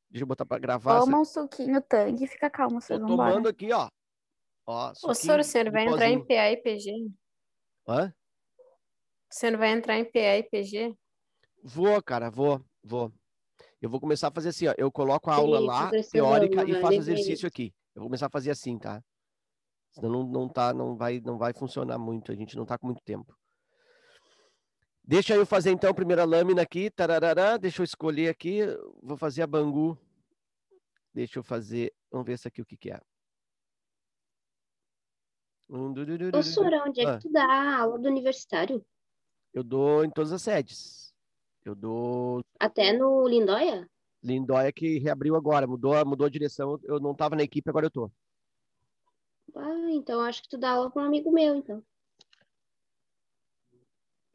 Deixa eu botar para gravar. Toma um suquinho Tang e fica calmo, Tô vocês vão embora. tomando aqui, ó. Ó, Ô, Soro, suquinho você não de vai entrar em pozinho. PA e PG? Hã? Você não vai entrar em PA e PG? Vou, cara, vou. Eu vou começar a fazer assim, ó. Eu coloco a aula Sim, lá, professora, teórica, e uma faço leve exercício aqui. Eu vou começar a fazer assim, tá? Senão não vai funcionar muito. A gente não tá com muito tempo. Deixa eu fazer então a primeira lâmina aqui. Tararará. Deixa eu escolher aqui. Vou fazer a Bangu. Deixa eu fazer. Vamos ver essa aqui o que que é. Ô, Sora, onde é que Ah, tu dá a aula do universitário? eu dou em todas as sedes. Eu dou Até no Lindóia? Lindóia que reabriu agora. Mudou a direção. Eu não tava na equipe, agora eu tô. Ah, então acho que tu dá aula para um amigo meu, então.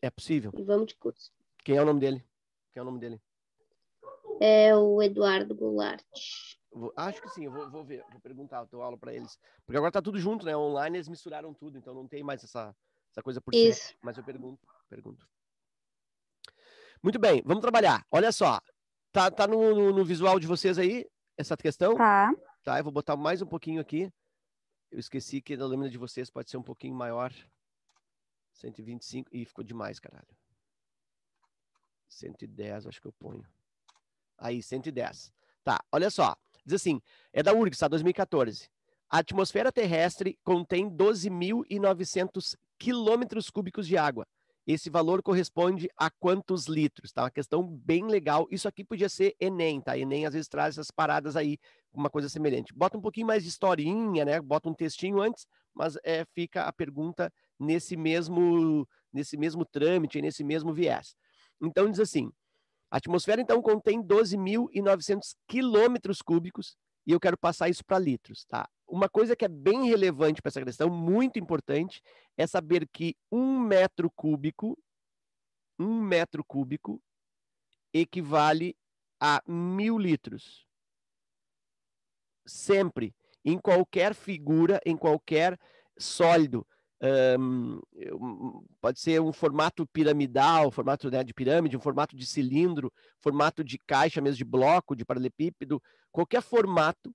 É possível. E vamos de curso. Quem é o nome dele? Quem é o nome dele? É o Eduardo Goulart. Acho que sim, eu vou ver, vou perguntar, eu dou aula para eles. Porque agora tá tudo junto, né? Online eles misturaram tudo, então não tem mais essa coisa por Isso. série. Mas eu pergunto. Muito bem, vamos trabalhar. Olha só, tá no visual de vocês aí, essa questão? Tá. Tá, eu vou botar mais um pouquinho aqui. Eu esqueci que a lâmina de vocês pode ser um pouquinho maior. 125, e ficou demais, caralho. 110, acho que eu ponho. Aí, 110. Tá, olha só. Diz assim, é da URGS, tá? 2014. A atmosfera terrestre contém 12.900 quilômetros cúbicos de água. Esse valor corresponde a quantos litros? Tá? Uma questão bem legal. Isso aqui podia ser Enem, tá? Enem às vezes traz essas paradas aí, uma coisa semelhante. Bota um pouquinho mais de historinha, né? Bota um textinho antes, mas fica a pergunta nesse mesmo trâmite, nesse mesmo viés. Então diz assim, a atmosfera, então, contém 12.900 quilômetros cúbicos e eu quero passar isso para litros, tá? Uma coisa que é bem relevante para essa questão, muito importante, é saber que um metro cúbico equivale a 1.000 litros. Sempre, em qualquer figura, em qualquer sólido. Pode ser um formato piramidal, formato, né, de pirâmide, um formato de cilindro, formato de caixa mesmo, de bloco, de paralelepípedo, qualquer formato,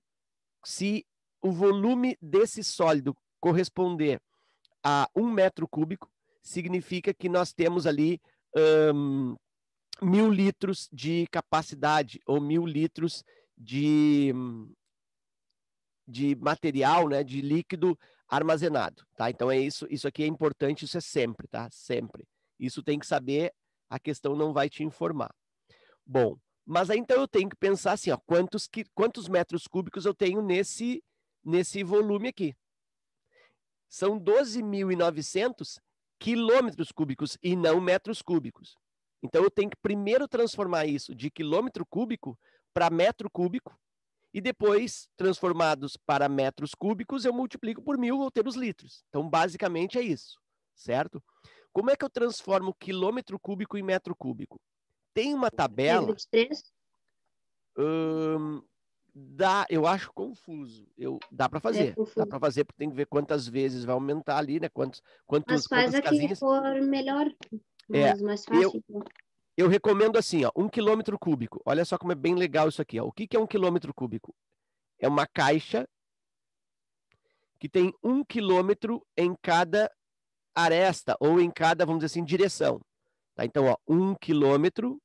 se o volume desse sólido corresponder a 1 metro cúbico, significa que nós temos ali 1.000 litros de capacidade, ou 1.000 litros de material, né, de líquido armazenado, tá? Então é isso aqui é importante, isso é sempre, tá? Sempre. Isso tem que saber, a questão não vai te informar. Bom, mas aí então eu tenho que pensar assim, ó, quantos metros cúbicos eu tenho nesse volume aqui? São 12.900 quilômetros cúbicos e não metros cúbicos. Então eu tenho que primeiro transformar isso de quilômetro cúbico para metro cúbico, e depois, transformados para metros cúbicos, eu multiplico por 1.000, vou ter os litros. Então, basicamente é isso, certo? Como é que eu transformo quilômetro cúbico em metro cúbico? Tem uma tabela... Regra de 3? Eu acho confuso. Dá para fazer. Dá para fazer, porque tem que ver quantas vezes vai aumentar ali, né? Mas faz quantas aqui casinhas. que for melhor, mais fácil. Eu recomendo assim, ó, 1 quilômetro cúbico. Olha só como é bem legal isso aqui. Ó. O que é 1 quilômetro cúbico? É uma caixa que tem 1 quilômetro em cada aresta, ou em cada, vamos dizer assim, direção. Tá? Então, ó, 1 quilômetro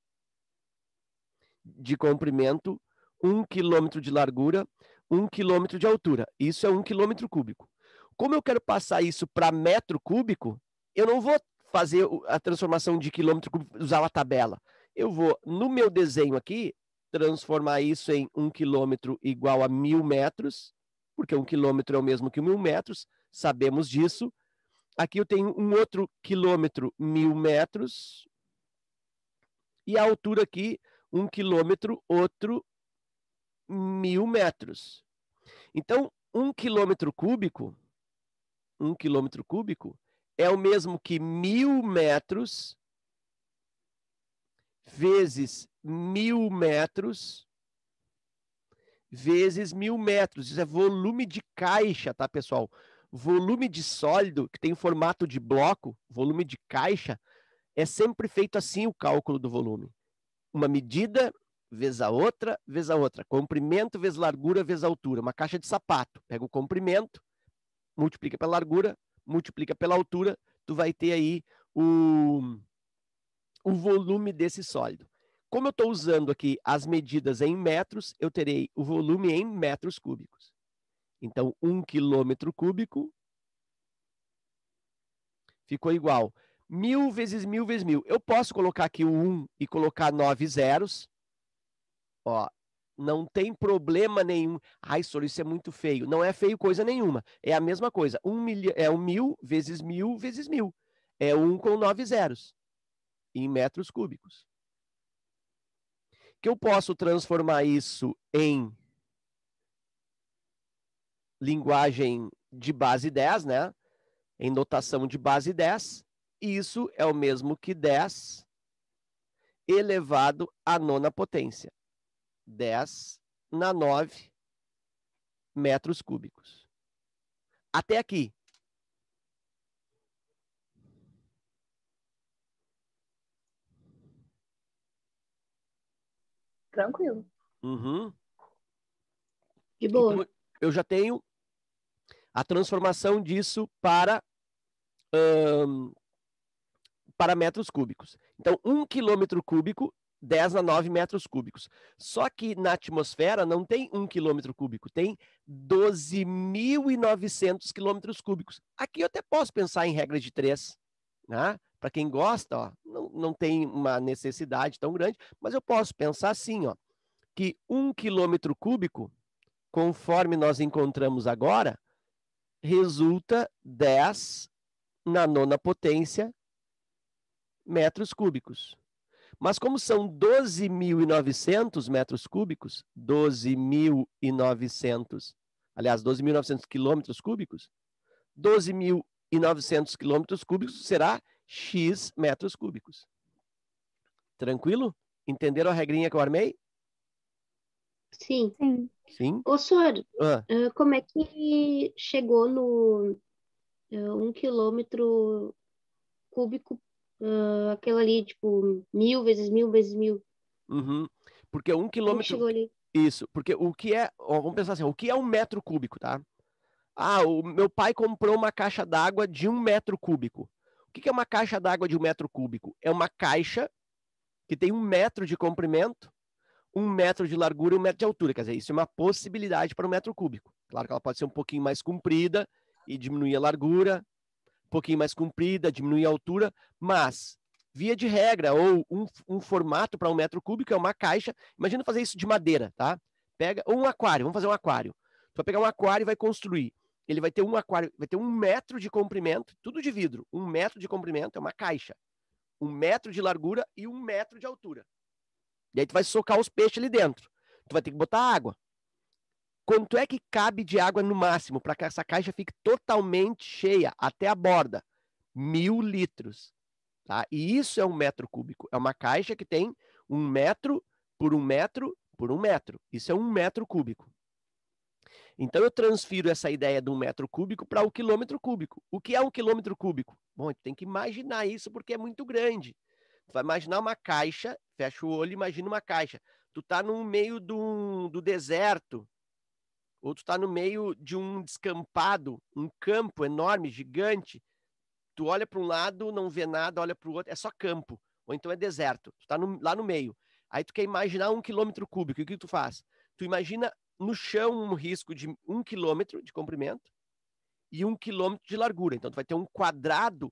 de comprimento, 1 quilômetro de largura, 1 quilômetro de altura. Isso é 1 quilômetro cúbico. Como eu quero passar isso para metro cúbico, eu não vou fazer a transformação de quilômetro cúbico, usar uma tabela. Eu vou, no meu desenho aqui, transformar isso em 1 quilômetro igual a 1.000 metros, porque 1 quilômetro é o mesmo que 1.000 metros, sabemos disso. Aqui eu tenho um outro quilômetro, 1.000 metros, e a altura aqui, 1 quilômetro, outro 1.000 metros. Então, 1 quilômetro cúbico é o mesmo que 1.000 metros vezes 1.000 metros vezes 1.000 metros. Isso é volume de caixa, tá, pessoal? Volume de sólido, que tem formato de bloco, volume de caixa, é sempre feito assim o cálculo do volume. Uma medida vezes a outra, vezes a outra. Comprimento vezes largura vezes altura. Uma caixa de sapato. Pega o comprimento, multiplica pela largura, multiplica pela altura, tu vai ter aí o volume desse sólido. Como eu estou usando aqui as medidas em metros, eu terei o volume em metros cúbicos. Então, 1 quilômetro cúbico ficou igual 1.000 vezes 1.000 vezes 1.000. Eu posso colocar aqui o 1 e colocar 9 zeros. Ó, não tem problema nenhum. Ai, Soro, isso é muito feio. Não é feio coisa nenhuma. É a mesma coisa. 1.000 vezes 1.000 vezes 1.000. É 1 com 9 zeros em metros cúbicos. Que eu posso transformar isso em linguagem de base 10, né? Em notação de base 10. E isso é o mesmo que 10 elevado à nona potência. 10 na 9 metros cúbicos. Até aqui. Tranquilo. Uhum. De boa. Então, eu já tenho a transformação disso para metros cúbicos. Então, 1 quilômetro cúbico, 10 na 9 metros cúbicos. Só que na atmosfera não tem 1 quilômetro cúbico, tem 12.900 quilômetros cúbicos. Aqui eu até posso pensar em regra de 3, né? Para quem gosta, ó, não tem uma necessidade tão grande, mas eu posso pensar assim, ó, que 1 quilômetro cúbico, conforme nós encontramos agora, resulta 10 na nona potência metros cúbicos. Mas como são 12.900 metros cúbicos, 12.900 quilômetros cúbicos, 12.900 quilômetros cúbicos será X metros cúbicos. Tranquilo? Entenderam a regrinha que eu armei? Sim. Sim. Sim? Ô, Sor, Ah, como é que chegou no 1 quilômetro cúbico, aquilo ali, tipo, 1.000 vezes 1.000 vezes 1.000? uhum. Porque 1 Como que quilômetro... chegou ali? Isso, porque o que é... Ó, vamos pensar assim, o que é 1 metro cúbico, tá? Ah, o meu pai comprou uma caixa d'água de 1 metro cúbico. O que é uma caixa d'água de 1 metro cúbico? É uma caixa que tem 1 metro de comprimento, 1 metro de largura e 1 metro de altura. Quer dizer, isso é uma possibilidade para 1 metro cúbico. Claro que ela pode ser um pouquinho mais comprida e diminuir a largura, um pouquinho mais comprida, diminuir a altura, mas, via de regra, ou um formato para 1 metro cúbico é uma caixa. Imagina fazer isso de madeira, tá? Pega um aquário, vamos fazer um aquário. Tu vai pegar um aquário e vai construir. Ele vai ter um aquário, vai ter 1 metro de comprimento, tudo de vidro. 1 metro de comprimento é uma caixa. 1 metro de largura e 1 metro de altura. E aí tu vai socar os peixes ali dentro. Tu vai ter que botar água. Quanto é que cabe de água no máximo para que essa caixa fique totalmente cheia até a borda? 1.000 litros. Tá? E isso é 1 metro cúbico. É uma caixa que tem 1 metro por 1 metro por 1 metro. Isso é 1 metro cúbico. Então, eu transfiro essa ideia de 1 metro cúbico para o quilômetro cúbico. O que é 1 quilômetro cúbico? Bom, a gente tem que imaginar isso porque é muito grande. Tu vai imaginar uma caixa, fecha o olho e imagina uma caixa. Tu tá no meio do deserto, ou tu tá no meio de um descampado, um campo enorme, gigante. Tu olha para um lado, não vê nada, olha para o outro, é só campo. Ou então é deserto. Tu tá lá no meio. Aí tu quer imaginar 1 quilômetro cúbico. E o que tu faz? Tu imagina no chão um risco de 1 quilômetro de comprimento e 1 quilômetro de largura. Então, tu vai ter um quadrado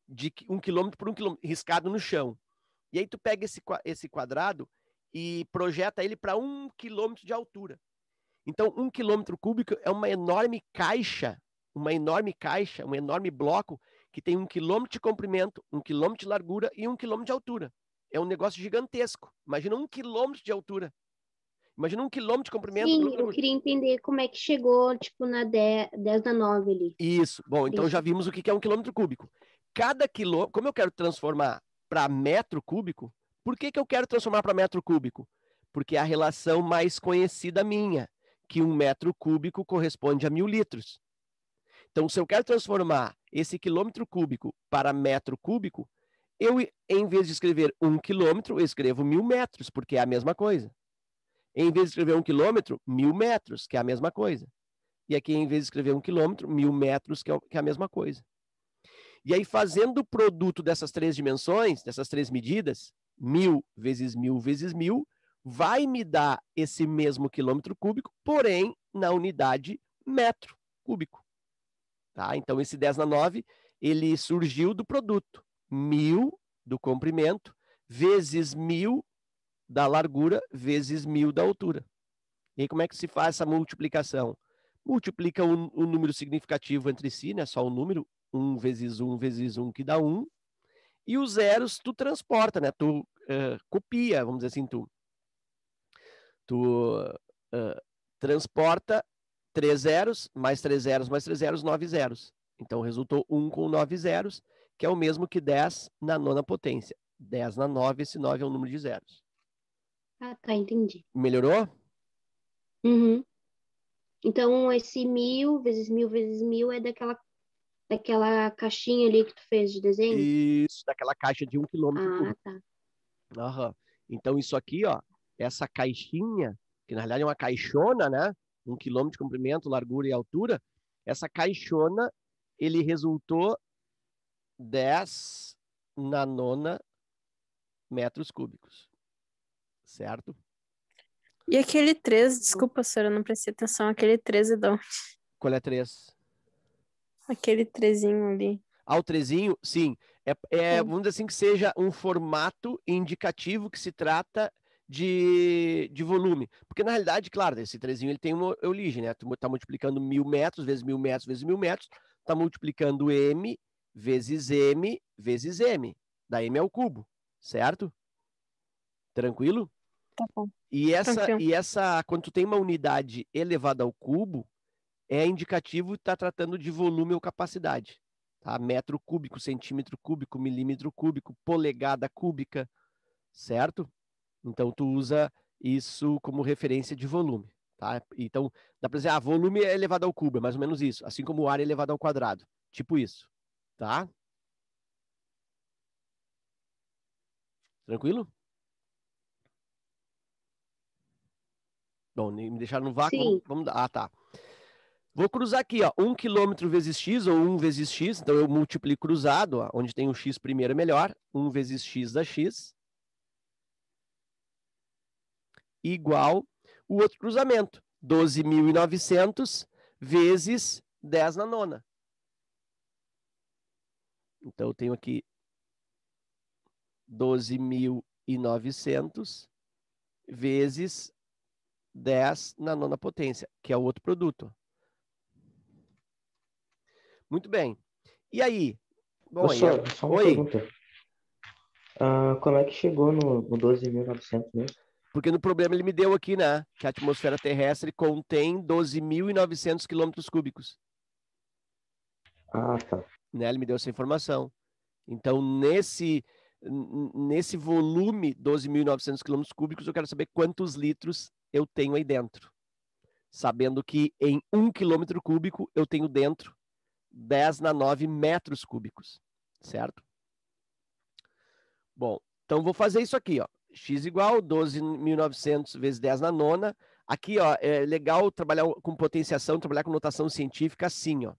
de 1 quilômetro por 1 quilômetro riscado no chão. E aí tu pega esse quadrado e projeta ele para 1 quilômetro de altura. Então, 1 quilômetro cúbico é uma enorme caixa, um enorme bloco que tem 1 quilômetro de comprimento, 1 quilômetro de largura e 1 quilômetro de altura. É um negócio gigantesco. Imagina 1 quilômetro de altura. Imagina 1 quilômetro de comprimento. Sim, eu queria entender como é que chegou, tipo, na 10 na 9 ali. Isso. Bom, então já vimos o que é 1 quilômetro cúbico. Cada quilômetro, como eu quero transformar para metro cúbico, por que eu quero transformar para metro cúbico? Porque é a relação mais conhecida minha, que 1 metro cúbico corresponde a 1.000 litros. Então, se eu quero transformar esse quilômetro cúbico para metro cúbico, eu, em vez de escrever 1 quilômetro, eu escrevo 1000 metros, porque é a mesma coisa. Em vez de escrever 1 quilômetro, 1000 metros, que é a mesma coisa. E aqui, em vez de escrever 1 quilômetro, 1000 metros, que é a mesma coisa. E aí, fazendo o produto dessas três dimensões, dessas três medidas, 1000 vezes 1000 vezes 1000, vai me dar esse mesmo quilômetro cúbico, porém, na unidade metro cúbico. Tá? Então, esse 10 na 9, ele surgiu do produto. 1000 do comprimento, vezes 1000 da largura, vezes 1000 da altura. E aí, como é que se faz essa multiplicação? Multiplica o número significativo entre si, né? Só o número, 1 vezes 1 vezes 1, que dá 1. E os zeros tu transporta, né? Tu copia, vamos dizer assim, tu transporta 3 zeros, mais 3 zeros, mais 3 zeros, 9 zeros. Então, resultou 1 com 9 zeros, que é o mesmo que 10 na nona potência. 10 na 9, esse 9 é o número de zeros. Ah, tá, entendi. Melhorou? Uhum. Então, esse 1000 vezes 1000 vezes 1000 é daquela caixinha ali que tu fez de desenho? Isso, daquela caixa de 1 quilômetro Ah, cúbico. tá. Aham. Então, isso aqui, ó, essa caixinha, que na realidade é uma caixona, né? 1 quilômetro de comprimento, largura e altura. Essa caixona, ele resultou 10 na nona metros cúbicos. Certo? E aquele 3, desculpa, senhora, eu não prestei atenção. Aquele 3 é de onde? Qual é 3? Aquele 3zinho ali. O trezinho, sim. Vamos dizer assim, que seja um formato indicativo que se trata de volume. Porque, na realidade, claro, esse trezinho ele tem uma origem, né? Tu está multiplicando 1000 metros vezes 1000 metros vezes 1000 metros, está multiplicando M vezes M vezes M. Da M ao cubo, certo? Tranquilo? Tá bom. E Tranquilo. quando tu tem uma unidade elevada ao cubo, é indicativo está tratando de volume ou capacidade. Tá? Metro cúbico, centímetro cúbico, milímetro cúbico, polegada cúbica, certo? Então, tu usa isso como referência de volume. Tá? Então, dá para dizer, volume é elevado ao cubo, é mais ou menos isso. Assim como o ar é elevado ao quadrado. Tipo isso. Tá? Tranquilo? Bom, me deixaram no vácuo. Sim. Vamos dar. Ah, tá. Vou cruzar aqui, ó, 1 quilômetro vezes x, ou 1 vezes x, então eu multiplico cruzado, ó, onde tem o x primeiro é melhor, 1 vezes x dá x, igual o outro cruzamento, 12.900 vezes 10 na nona. Então eu tenho aqui 12.900 vezes 10 na nona potência, que é o outro produto. Muito bem. E aí? Bom, Professor, só uma oi, pergunta. Como é que chegou no 12.900 mesmo? porque no problema ele me deu aqui, né, que a atmosfera terrestre contém 12.900 quilômetros cúbicos. Ah, tá. Né, ele me deu essa informação. Então, nesse volume, 12.900 quilômetros cúbicos, eu quero saber quantos litros eu tenho aí dentro. Sabendo que em 1 quilômetro cúbico eu tenho dentro 10 na 9 metros cúbicos. Certo? Bom, então vou fazer isso aqui, ó. X igual 12.900 vezes 10 na nona. Aqui, ó, é legal trabalhar com potenciação, trabalhar com notação científica assim, ó.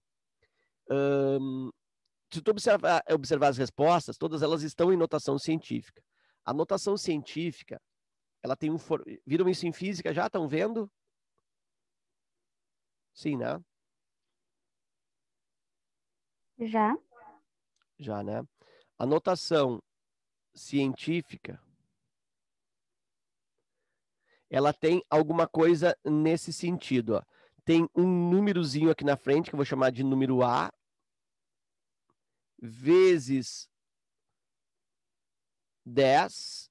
Se tu observar as respostas, todas elas estão em notação científica. A notação científica, ela tem viram isso em física já? Estão vendo? Sim, né? Já? Já, né? A notação científica, ela tem alguma coisa nesse sentido, ó. Tem um númerozinho aqui na frente, que eu vou chamar de número A, vezes 10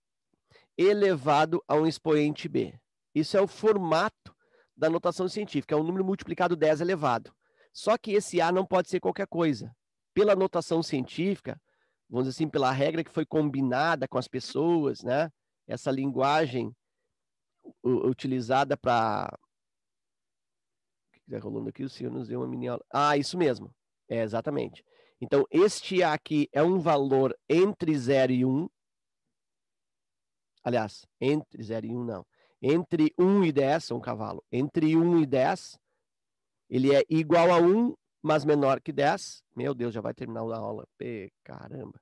elevado a um expoente B. Isso é o formato da notação científica, é um número multiplicado 10 elevado. Só que esse A não pode ser qualquer coisa. Pela notação científica, vamos dizer assim, pela regra que foi combinada com as pessoas, né? Essa linguagem utilizada para... O que está rolando aqui? O senhor nos deu uma mini aula. Ah, isso mesmo. É, exatamente. Então, este A aqui é um valor entre 0 e 1. Aliás, entre 0 e 1 não. Entre 1 e 10, um cavalo. Entre 1 e 10, ele é igual a 1, mas menor que 10. Meu Deus, já vai terminar a aula. Caramba.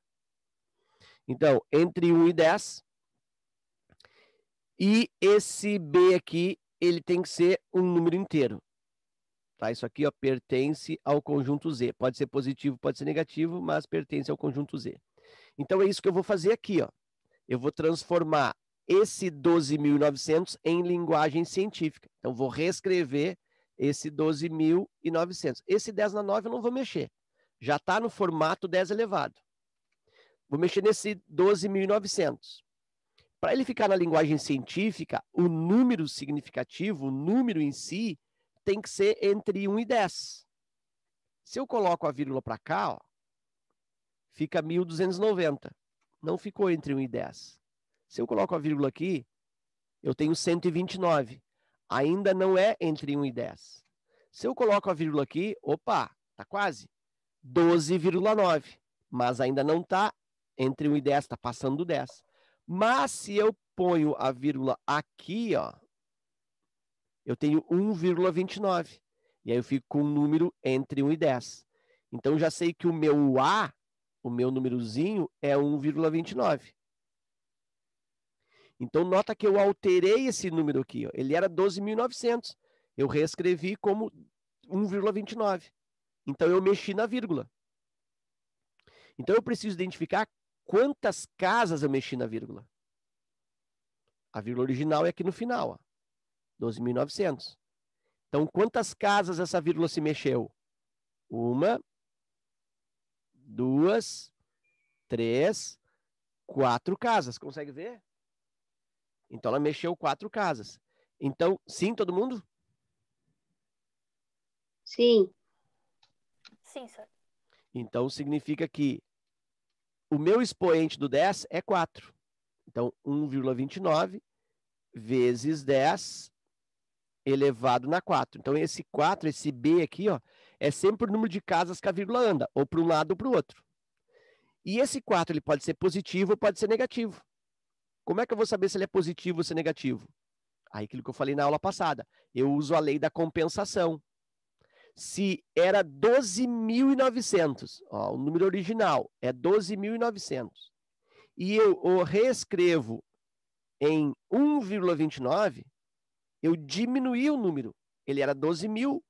Então, entre 1 e 10. E esse B aqui, ele tem que ser um número inteiro. Tá? Isso aqui, ó, pertence ao conjunto Z. Pode ser positivo, pode ser negativo, mas pertence ao conjunto Z. Então, é isso que eu vou fazer aqui, ó. Eu vou transformar esse 12.900 em linguagem científica. Então, vou reescrever esse 12.900. Esse 10 na 9 eu não vou mexer. Já está no formato 10 elevado. Vou mexer nesse 12.900. Para ele ficar na linguagem científica, o número significativo, o número em si, tem que ser entre 1 e 10. Se eu coloco a vírgula para cá, ó, fica 1.290. Não ficou entre 1 e 10. Se eu coloco a vírgula aqui, eu tenho 129. Ainda não é entre 1 e 10. Se eu coloco a vírgula aqui, opa, tá quase. 12,9. Mas ainda não está entre 1 e 10, está passando do 10. Mas se eu ponho a vírgula aqui, ó, eu tenho 1,29. E aí eu fico com um número entre 1 e 10. Então já sei que o meu A, o meu númerozinho, é 1,29. Então nota que eu alterei esse número aqui. Ó. Ele era 12.900. Eu reescrevi como 1,29. Então eu mexi na vírgula. Então eu preciso identificar quantas casas eu mexi na vírgula. A vírgula original é aqui no final, ó. 12.900. Então, quantas casas essa vírgula se mexeu? 1, 2, 3, 4 casas. Consegue ver? Então, ela mexeu 4 casas. Então, sim, todo mundo? Sim. Sim, senhor. Então, significa que o meu expoente do 10 é 4. Então, 1,29 vezes 10 elevado na 4. Então, esse 4, esse B aqui, ó, é sempre o número de casas que a vírgula anda, ou para um lado ou para o outro. E esse 4, ele pode ser positivo ou pode ser negativo. Como é que eu vou saber se ele é positivo ou se é negativo? Aí, aquilo que eu falei na aula passada. Eu uso a lei da compensação. Se era 12.900, ó, o número original é 12.900, e eu o reescrevo em 1,29, eu diminuí o número. Ele era 12.000,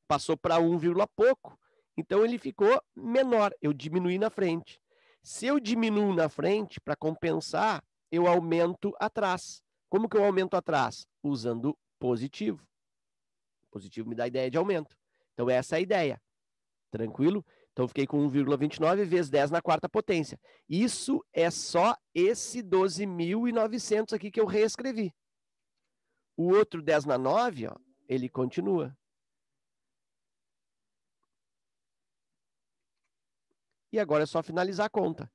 passou para 1, pouco, então ele ficou menor. Eu diminuí na frente. Se eu diminuo na frente, para compensar, eu aumento atrás. Como que eu aumento atrás? Usando positivo. Positivo me dá a ideia de aumento. Então, essa é a ideia. Tranquilo? Então, eu fiquei com 1,29 vezes 10 na quarta potência. Isso é só esse 12.900 aqui que eu reescrevi. O outro 10 na 9, ó, ele continua. E agora é só finalizar a conta.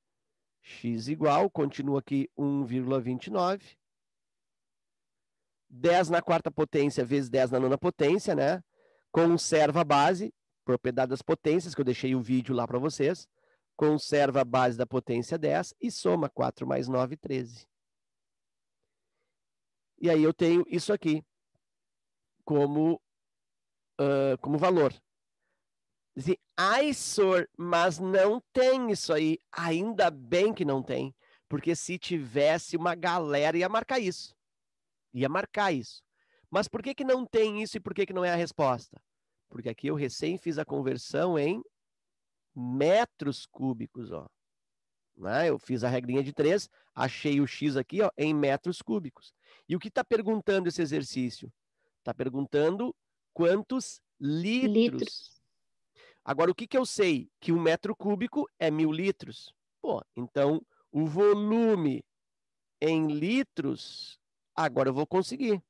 X igual, continua aqui 1,29. 10 na quarta potência vezes 10 na nona potência, né? Conserva a base, propriedade das potências, que eu deixei o vídeo lá para vocês. Conserva a base da potência 10 e soma 4 mais 9, 13. E aí eu tenho isso aqui como valor. Assim, ai, senhor, mas não tem isso aí. Ainda bem que não tem. Porque se tivesse, uma galera ia marcar isso. Ia marcar isso. Mas por que que não tem isso e por que que não é a resposta? Porque aqui eu recém fiz a conversão em metros cúbicos, ó. Né? Eu fiz a regrinha de 3, achei o X aqui, ó, em metros cúbicos. E o que está perguntando esse exercício? Está perguntando quantos litros. Agora, o que que eu sei? Que 1 metro cúbico é 1.000 litros. Pô, então, o volume em litros, agora eu vou conseguir.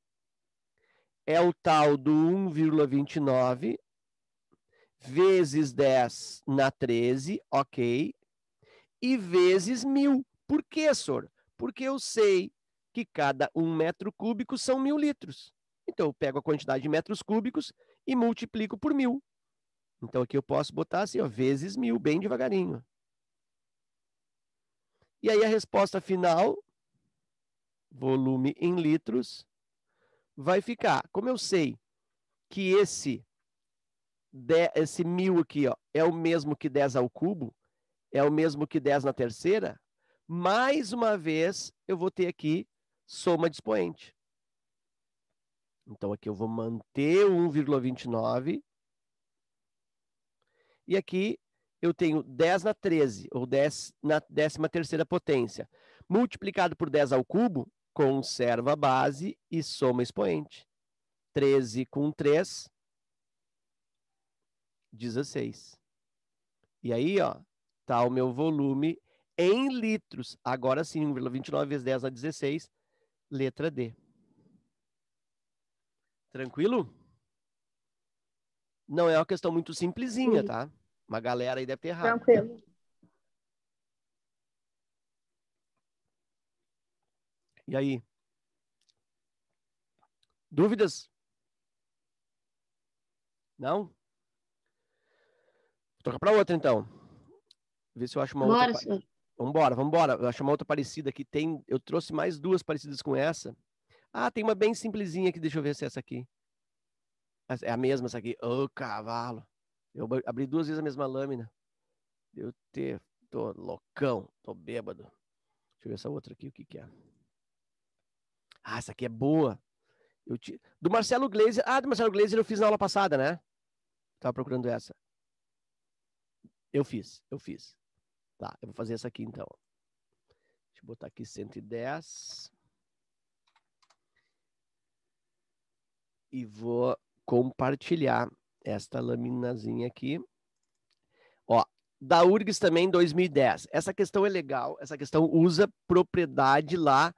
É o tal do 1,29 vezes 10 na 13, ok, e vezes 1.000. Por quê, senhor? Porque eu sei que cada 1 metro cúbico são 1.000 litros. Então, eu pego a quantidade de metros cúbicos e multiplico por 1.000. Então, aqui eu posso botar assim, ó, vezes 1000, bem devagarinho. E aí, a resposta final, volume em litros, vai ficar. Como eu sei que esse 1000 aqui, ó, é o mesmo que 10 ao cubo, é o mesmo que 10 na terceira, mais uma vez, eu vou ter aqui soma de expoente. Então, aqui eu vou manter o 1,29. E aqui eu tenho 10 na 13, ou 10 na 13ª potência. Multiplicado por 10 ao cubo, conserva a base e soma expoente. 13 com 3, 16. E aí, ó, tá o meu volume em litros. Agora sim, 1,29 vezes 10 a 16, letra D. Tranquilo? Não é uma questão muito simplesinha, Sim. tá? Uma galera aí deve ter errado. Tranquilo. E aí? Dúvidas? Não? Toca para outra, então. Ver se eu acho uma Bora, outra. senhor. Vambora. Eu acho uma outra parecida aqui. Eu trouxe mais duas parecidas com essa. Ah, tem uma bem simplesinha aqui. Deixa eu ver se é essa aqui. É a mesma essa aqui. Ô, cavalo. Eu abri 2 vezes a mesma lâmina. Tô loucão. Tô bêbado. Deixa eu ver essa outra aqui. O que que é? Ah, essa aqui é boa. Do Marcelo Gleiser. Ah, do Marcelo Gleiser eu fiz na aula passada, né? Tava procurando essa. Eu fiz. Tá, eu vou fazer essa aqui então. Deixa eu botar aqui 110. E vou compartilhar esta laminazinha aqui. Ó, da URGS também 2010. Essa questão é legal. Essa questão usa propriedade lá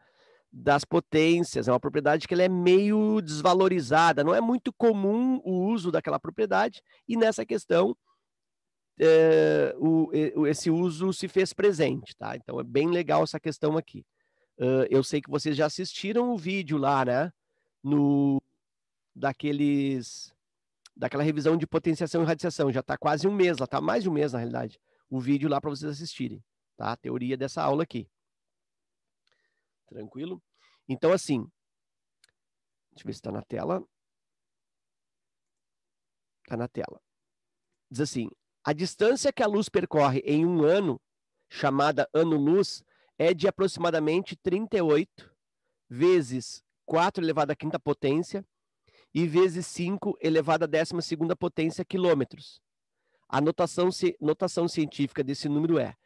das potências. É uma propriedade que ela é meio desvalorizada. Não é muito comum o uso daquela propriedade. E nessa questão, esse uso se fez presente, tá? Então é bem legal essa questão aqui. Eu sei que vocês já assistiram o vídeo lá, né? Daquela revisão de potenciação e radiação. Já está quase um mês, lá está mais de um mês, na realidade. O vídeo lá para vocês assistirem, tá? A teoria dessa aula aqui. Tranquilo? Então, assim, deixa eu ver se está na tela. Está na tela. Diz assim, a distância que a luz percorre em um ano, chamada ano-luz, é de aproximadamente 38 vezes 4 elevado à quinta potência e vezes 5 elevado à 12ª potência quilômetros. A notação científica desse número é,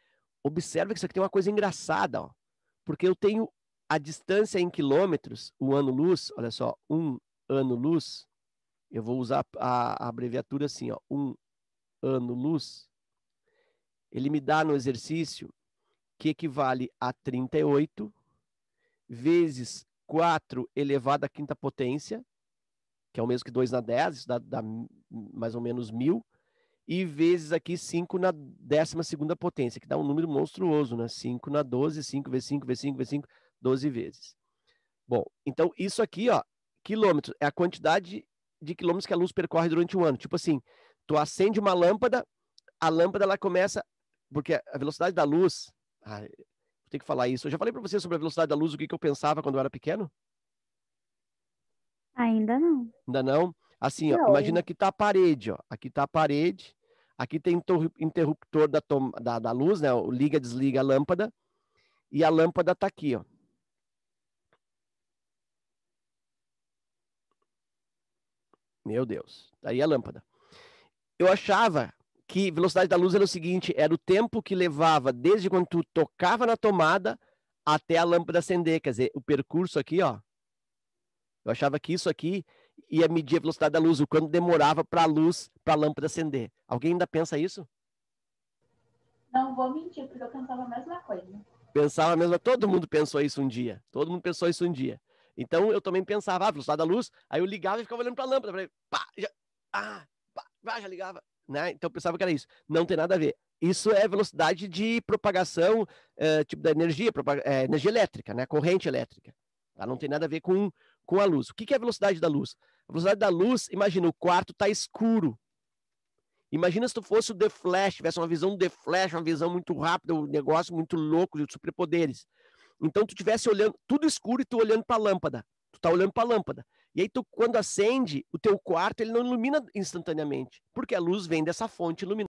observa que isso aqui tem uma coisa engraçada, ó, porque eu tenho a distância em quilômetros, o ano-luz, olha só, 1 ano-luz, eu vou usar a abreviatura assim, ó, 1 ano-luz, ele me dá no exercício que equivale a 38 vezes 4 elevado à quinta potência, que é o mesmo que 2 na 10, isso dá mais ou menos 1000, e vezes aqui 5 na 12ª potência, que dá um número monstruoso, né? 5 na 12, 5 vezes 5, vezes 5, vezes 5, 12 vezes. Bom, então isso aqui, ó, quilômetros, é a quantidade de quilômetros que a luz percorre durante um ano. Tipo assim, tu acende uma lâmpada, a lâmpada ela começa, porque a velocidade da luz, vou ter que falar isso. Eu já falei para você sobre a velocidade da luz, o que eu pensava quando eu era pequeno? Ainda não. Ainda não? Assim, ó, Não. imagina que tá a parede, ó. Aqui tá a parede, aqui tem interruptor da luz, né? O liga, desliga a lâmpada, e a lâmpada tá aqui, ó. Meu Deus, tá aí a lâmpada. Eu achava que velocidade da luz era o seguinte, era o tempo que levava desde quando tu tocava na tomada até a lâmpada acender, quer dizer, o percurso aqui, ó. Eu achava que isso aqui ia medir a velocidade da luz, o quanto demorava para a luz, para a lâmpada acender. Alguém ainda pensa isso? Não vou mentir, porque eu pensava a mesma coisa. Pensava mesmo, todo mundo pensou isso um dia. Todo mundo pensou isso um dia. Então eu também pensava, velocidade da luz, aí eu ligava e ficava olhando para a lâmpada, falei, pá, já ligava, né? Então eu pensava que era isso. Não tem nada a ver. Isso é velocidade de propagação, tipo da energia, energia elétrica, né? Corrente elétrica. Tá? Não tem nada a ver com a luz. O que é a velocidade da luz? A velocidade da luz, imagina, o quarto está escuro. Imagina se tu fosse o The Flash, tivesse uma visão do The Flash, uma visão muito rápida, um negócio muito louco de superpoderes. Então tu tivesse olhando tudo escuro e tu olhando para a lâmpada. Tu tá olhando para a lâmpada. E aí tu, quando acende, o teu quarto ele não ilumina instantaneamente, porque a luz vem dessa fonte luminosa.